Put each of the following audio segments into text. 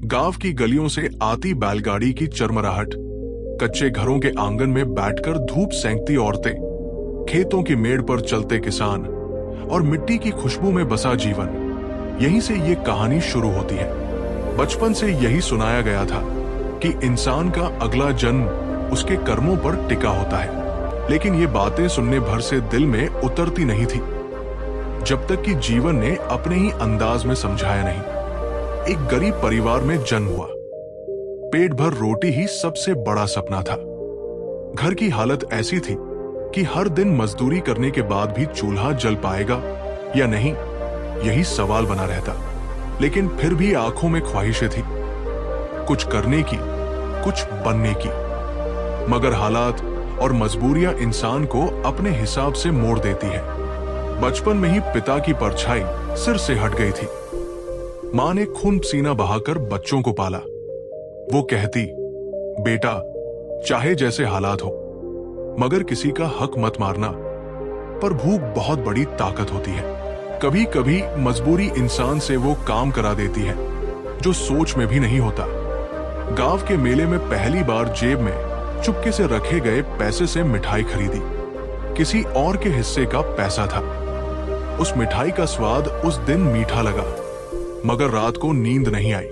गांव की गलियों से आती बैलगाड़ी की चरमराहट, कच्चे घरों के आंगन में बैठकर धूप सेंकती औरतें, खेतों की मेड़ पर चलते किसान और मिट्टी की खुशबू में बसा जीवन, यहीं से ये कहानी शुरू होती है। बचपन से यही सुनाया गया था कि इंसान का अगला जन्म उसके कर्मों पर टिका होता है, लेकिन ये बातें सुनने भर से दिल में उतरती नहीं थी जब तक कि जीवन ने अपने ही अंदाज में समझाया नहीं। एक गरीब परिवार में जन्म हुआ। पेट भर रोटी ही सबसे बड़ा सपना था। घर की हालत ऐसी थी कि हर दिन मजदूरी करने के बाद भी चूल्हा जल पाएगा या नहीं, यही सवाल बना रहता। लेकिन फिर भी आंखों में ख्वाहिशें थी, कुछ करने की, कुछ बनने की। मगर हालात और मजबूरियां इंसान को अपने हिसाब से मोड़ देती है। बचपन में ही पिता की परछाई सिर से हट गई थी। मां ने खून पसीना बहाकर बच्चों को पाला। वो कहती, बेटा, चाहे जैसे हालात हो, मगर किसी का हक मत मारना। पर भूख बहुत बड़ी ताकत होती है। कभी कभी मजबूरी इंसान से वो काम करा देती है जो सोच में भी नहीं होता। गांव के मेले में पहली बार जेब में चुपके से रखे गए पैसे से मिठाई खरीदी। किसी और के हिस्से का पैसा था। उस मिठाई का स्वाद उस दिन मीठा लगा, मगर रात को नींद नहीं आई।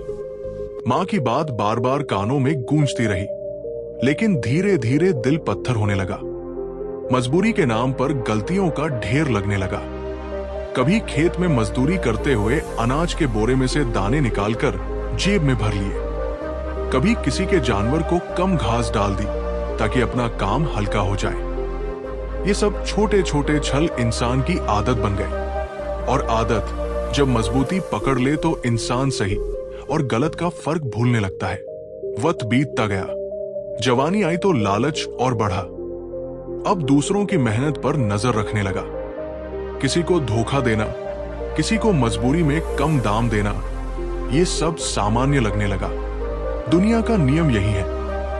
मां की बात बार बार कानों में गूंजती रही, लेकिन धीरे धीरे दिल पत्थर होने लगा। मजबूरी के नाम पर गलतियों का ढेर लगने लगा। कभी खेत में मजदूरी करते हुए अनाज के बोरे में से दाने निकालकर जेब में भर लिए। कभी किसी के जानवर को कम घास डाल दी ताकि अपना काम हल्का हो जाए। ये सब छोटे छोटे छल इंसान की आदत बन गए, और आदत जब मजबूती पकड़ ले तो इंसान सही और गलत का फर्क भूलने लगता है। वक्त बीतता गया, जवानी आई तो लालच और बढ़ा। अब दूसरों की मेहनत पर नजर रखने लगा। किसी को धोखा देना, किसी को मजबूरी में कम दाम देना, ये सब सामान्य लगने लगा। दुनिया का नियम यही है,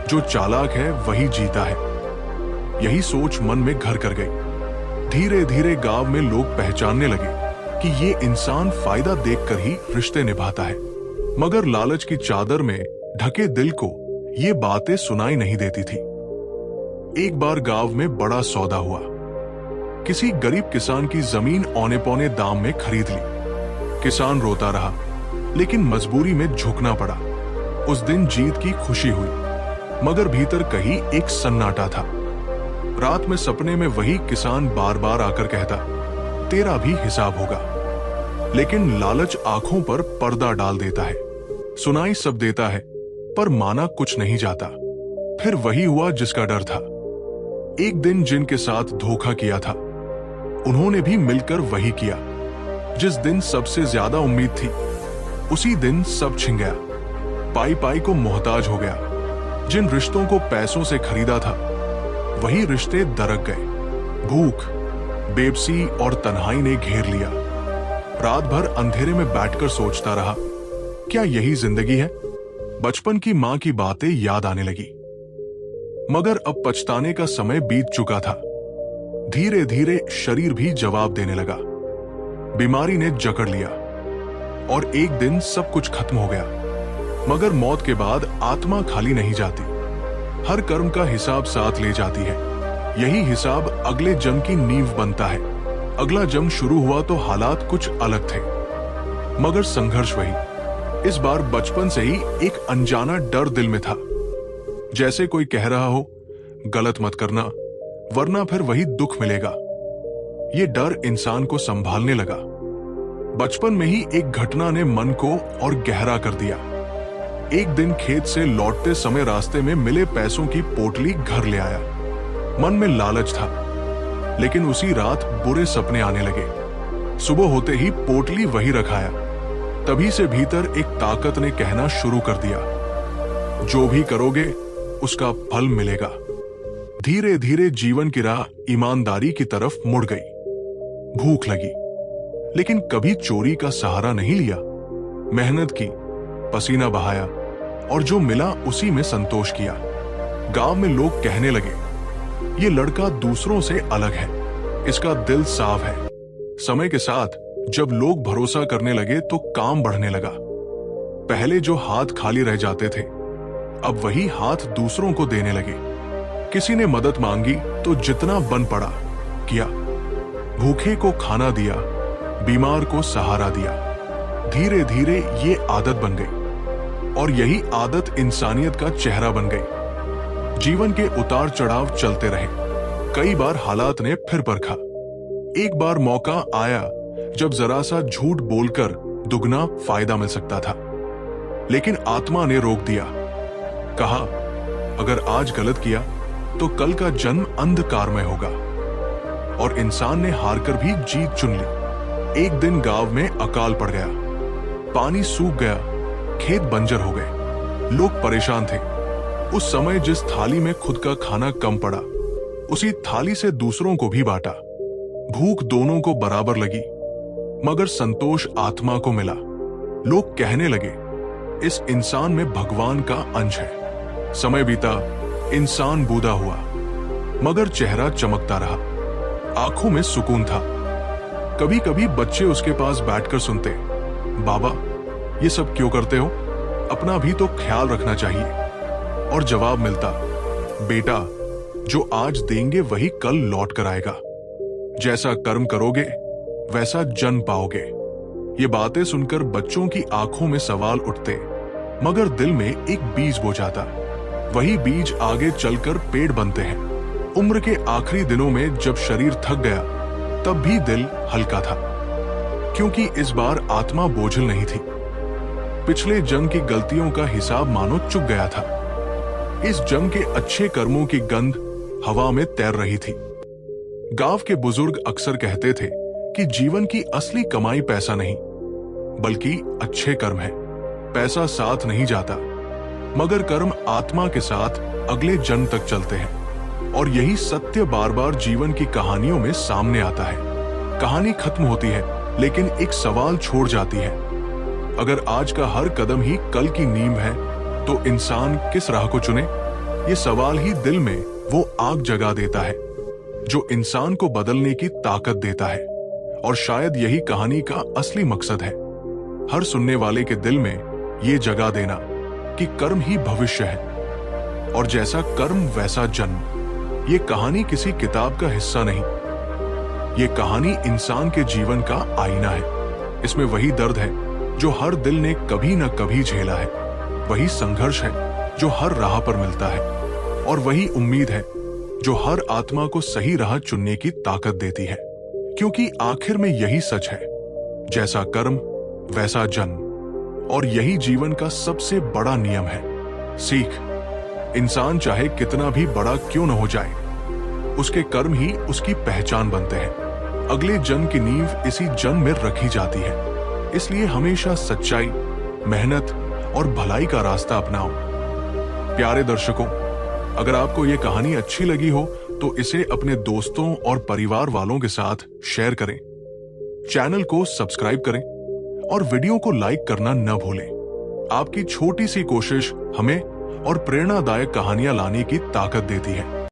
जो चालाक है वही जीता है। यही सोच मन में घर कर गई। धीरे धीरे गांव में लोग पहचानने लगे कि ये इंसान फायदा देखकर ही रिश्ते निभाता है। मगर लालच की चादर में ढके दिल को ये बातें सुनाई नहीं देती थी। एक बार गांव में बड़ा सौदा हुआ। किसी गरीब किसान की जमीन औने पौने दाम में खरीद ली। किसान रोता रहा, लेकिन मजबूरी में झुकना पड़ा। उस दिन जीत की खुशी हुई, मगर भीतर कहीं एक सन्नाटा था। रात में सपने में वही किसान बार बार आकर कहता, तेरा भी हिसाब होगा। लेकिन लालच आंखों पर पर्दा डाल देता है। सुनाई सब देता है, पर माना कुछ नहीं जाता। फिर वही हुआ जिसका डर था। एक दिन जिनके साथ धोखा किया था, उन्होंने भी मिलकर वही किया। जिस दिन सबसे ज्यादा उम्मीद थी, उसी दिन सब छिन गया। पाई पाई को मोहताज हो गया। जिन रिश्तों को पैसों से खरीदा था, वही रिश्ते दरक गए। भूख, बेबसी और तन्हाई ने घेर लिया। रात भर अंधेरे में बैठकर सोचता रहा, क्या यही जिंदगी है? बचपन की मां की बातें याद आने लगी, मगर अब पछताने का समय बीत चुका था। धीरे धीरे शरीर भी जवाब देने लगा। बीमारी ने जकड़ लिया और एक दिन सब कुछ खत्म हो गया। मगर मौत के बाद आत्मा खाली नहीं जाती। हर कर्म का हिसाब साथ ले जाती है। यही हिसाब अगले जन्म की नींव बनता है। अगला जन्म शुरू हुआ तो हालात कुछ अलग थे, मगर संघर्ष वही। इस बार बचपन से ही एक अनजाना डर दिल में था, जैसे कोई कह रहा हो, गलत मत करना, वरना फिर वही दुख मिलेगा। ये डर इंसान को संभालने लगा। बचपन में ही एक घटना ने मन को और गहरा कर दिया। एक दिन खेत से लौटते समय रास्ते में मिले पैसों की पोटली घर ले आया। मन में लालच था, लेकिन उसी रात बुरे सपने आने लगे। सुबह होते ही पोटली वही रखाया। तभी से भीतर एक ताकत ने कहना शुरू कर दिया, जो भी करोगे उसका फल मिलेगा। धीरे धीरे जीवन की राह ईमानदारी की तरफ मुड़ गई। भूख लगी, लेकिन कभी चोरी का सहारा नहीं लिया। मेहनत की, पसीना बहाया और जो मिला उसी में संतोष किया। गांव में लोग कहने लगे, ये लड़का दूसरों से अलग है, इसका दिल साफ है। समय के साथ जब लोग भरोसा करने लगे तो काम बढ़ने लगा। पहले जो हाथ खाली रह जाते थे, अब वही हाथ दूसरों को देने लगे। किसी ने मदद मांगी तो जितना बन पड़ा किया। भूखे को खाना दिया, बीमार को सहारा दिया। धीरे धीरे ये आदत बन गई और यही आदत इंसानियत का चेहरा बन गई। जीवन के उतार चढ़ाव चलते रहे। कई बार हालात ने फिर परखा। एक बार मौका आया जब जरा सा झूठ बोलकर दुगना फायदा मिल सकता था, लेकिन आत्मा ने रोक दिया। कहा, अगर आज गलत किया तो कल का जन्म अंधकारमय होगा। और इंसान ने हारकर भी जीत चुन ली। एक दिन गांव में अकाल पड़ गया, पानी सूख गया, खेत बंजर हो गए। लोग परेशान थे। उस समय जिस थाली में खुद का खाना कम पड़ा, उसी थाली से दूसरों को भी बांटा। भूख दोनों को बराबर लगी, मगर संतोष आत्मा को मिला। लोग कहने लगे, इस इंसान में भगवान का अंश है। समय बीता, इंसान बूढ़ा हुआ, मगर चेहरा चमकता रहा। आंखों में सुकून था। कभी कभी बच्चे उसके पास बैठकर सुनते, बाबा ये सब क्यों करते हो? अपना भी तो ख्याल रखना चाहिए। और जवाब मिलता, बेटा जो आज देंगे वही कल लौट कर आएगा। जैसा कर्म करोगे वैसा जन्म पाओगे। ये बातें सुनकर बच्चों की आंखों में सवाल उठते, मगर दिल में एक बीज बो जाता। वही बीज आगे चलकर पेड़ बनते हैं। उम्र के आखिरी दिनों में जब शरीर थक गया, तब भी दिल हल्का था, क्योंकि इस बार आत्मा बोझिल नहीं थी। पिछले जन्म की गलतियों का हिसाब मानो चुक गया था। इस जन्म के अच्छे कर्मों की गंध हवा में तैर रही थी। गांव के बुजुर्ग अक्सर कहते थे कि जीवन की असली कमाई पैसा नहीं, बल्कि अच्छे कर्म है। पैसा साथ नहीं जाता, मगर कर्म आत्मा के साथ अगले जन्म तक चलते हैं। और यही सत्य बार बार जीवन की कहानियों में सामने आता है। कहानी खत्म होती है, लेकिन एक सवाल छोड़ जाती है। अगर आज का हर कदम ही कल की नींव है, तो इंसान किस राह को चुने? ये सवाल ही दिल में वो आग जगा देता है जो इंसान को बदलने की ताकत देता है। और शायद यही कहानी का असली मकसद है, हर सुनने वाले के दिल में ये जगा देना कि कर्म ही भविष्य है, और जैसा कर्म वैसा जन्म। ये कहानी किसी किताब का हिस्सा नहीं, ये कहानी इंसान के जीवन का आईना है। इसमें वही दर्द है जो हर दिल ने कभी न कभी झेला है, वही संघर्ष है जो हर राह पर मिलता है, और वही उम्मीद है जो हर आत्मा को सही राह चुनने की ताकत देती है। क्योंकि आखिर में यही सच है, जैसा कर्म वैसा जन्म। और यही जीवन का सबसे बड़ा नियम है, सीख। इंसान चाहे कितना भी बड़ा क्यों न हो जाए, उसके कर्म ही उसकी पहचान बनते हैं। अगले जन्म की नींव इसी जन्म में रखी जाती है। इसलिए हमेशा सच्चाई, मेहनत और भलाई का रास्ता अपनाओ। प्यारे दर्शकों, अगर आपको ये कहानी अच्छी लगी हो तो इसे अपने दोस्तों और परिवार वालों के साथ शेयर करें। चैनल को सब्सक्राइब करें और वीडियो को लाइक करना न भूलें। आपकी छोटी सी कोशिश हमें और प्रेरणादायक कहानियां लाने की ताकत देती है।